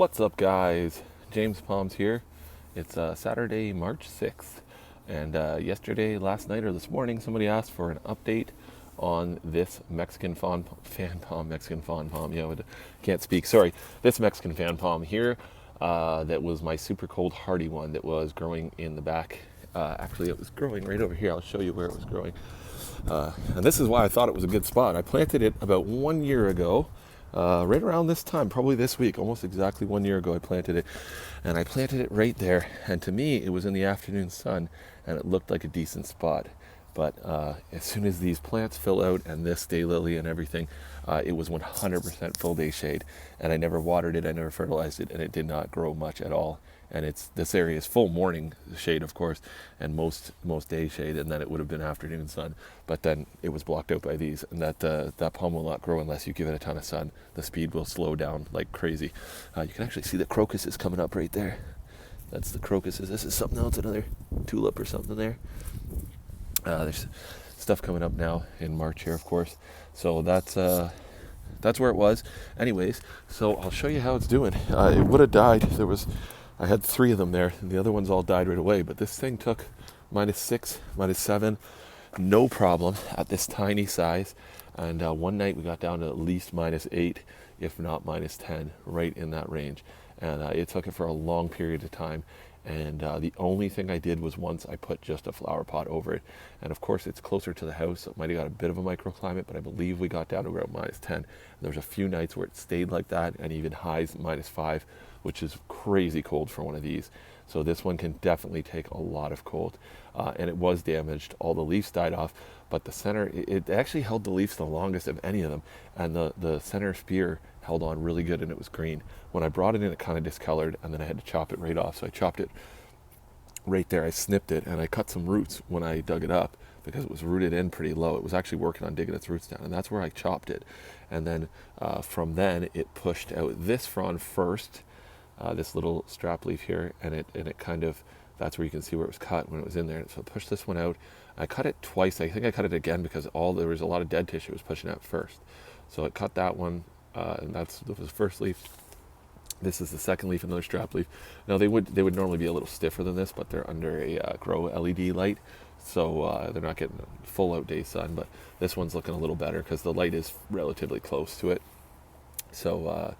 What's up, guys? James Palms here. It's Saturday, March 6th. And last night or this morning, somebody asked for an update on this Mexican fan palm. Yeah, can't speak. Sorry. This Mexican fan palm here that was my super cold hardy one that was growing in the back. Actually, it was growing right over here. I'll show you where it was growing. And this is why I thought it was a good spot. I planted it about 1 year ago. Right around this time, probably this week, almost exactly 1 year ago, I planted it. And I planted it right there. And to me, it was in the afternoon sun, and it looked like a decent spot. But as soon as these plants fill out, and this daylily and everything, it was 100% full day shade. And I never watered it, I never fertilized it, and it did not grow much at all. And this area is full morning shade, of course, and most day shade, and then it would have been afternoon sun. But then it was blocked out by these, and that palm will not grow unless you give it a ton of sun. The speed will slow down like crazy. You can actually see the crocuses coming up right there. That's the crocuses. This is something else, another tulip or something there. There's stuff coming up now in March here, of course. So that's where it was. Anyways, so I'll show you how it's doing. It would have died. I had 3 of them there, and the other ones all died right away. But this thing took -6, -7, no problem at this tiny size. And one night we got down to at least -8, if not -10, right in that range. And it took it for a long period of time. And the only thing I did was once I put just a flower pot over it. And of course it's closer to the house, so it might have got a bit of a microclimate, but I believe we got down to around -10. And there was a few nights where it stayed like that, and even highs -5, which is crazy cold for one of these. So this one can definitely take a lot of cold. And it was damaged. All the leaves died off, but the center, it actually held the leaves the longest of any of them. And the center spear held on really good, and it was green. When I brought it in, it kind of discolored, and then I had to chop it right off. So I chopped it right there. I snipped it, and I cut some roots when I dug it up because it was rooted in pretty low. It was actually working on digging its roots down, and that's where I chopped it. And then from then, it pushed out this frond first, this little strap leaf here, and it kind of, that's where you can see where it was cut when it was in there. So I pushed this one out. I cut it twice. I think I cut it again because there was a lot of dead tissue it was pushing out first. So it cut that one, and that was the first leaf. This is the second leaf, another strap leaf. Now they would normally be a little stiffer than this, but they're under a grow LED light, so they're not getting full out day sun. But this one's looking a little better because the light is relatively close to it. So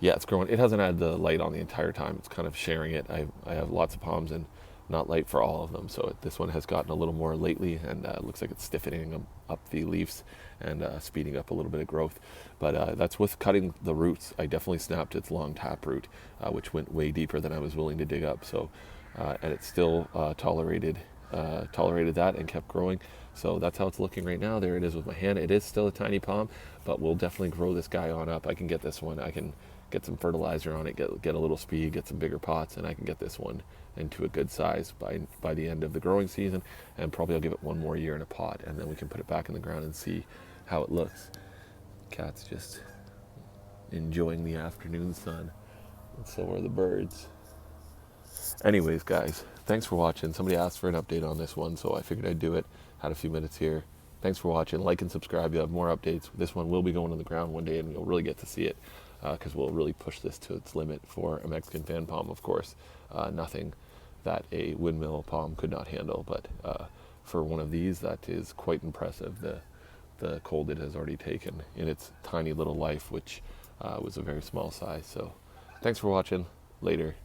yeah, it's growing. It hasn't had the light on the entire time. It's kind of sharing it. I have lots of palms and not light for all of them. So this one has gotten a little more lately, and it looks like it's stiffening up the leaves and speeding up a little bit of growth. But that's with cutting the roots. I definitely snapped its long taproot, which went way deeper than I was willing to dig up. So, and it still tolerated that and kept growing. So that's how it's looking right now. There it is with my hand. It is still a tiny palm, but we'll definitely grow this guy on up. I can get this one. I can get some fertilizer on it, get a little speed, get some bigger pots, and I can get this one into a good size by the end of the growing season. And probably I'll give it 1 more year in a pot, and then we can put it back in the ground and see how it looks. Cat's just enjoying the afternoon sun, and so are the birds. Anyways, guys, thanks for watching. Somebody asked for an update on this one, so I figured I'd do it. Had a few minutes here. Thanks for watching. Like and subscribe. You'll have more updates. This one will be going on the ground one day, and you'll really get to see it, because we'll really push this to its limit for a Mexican fan palm, of course. Nothing that a windmill palm could not handle, but for one of these, that is quite impressive, the cold it has already taken in its tiny little life, which was a very small size. So thanks for watching. Later.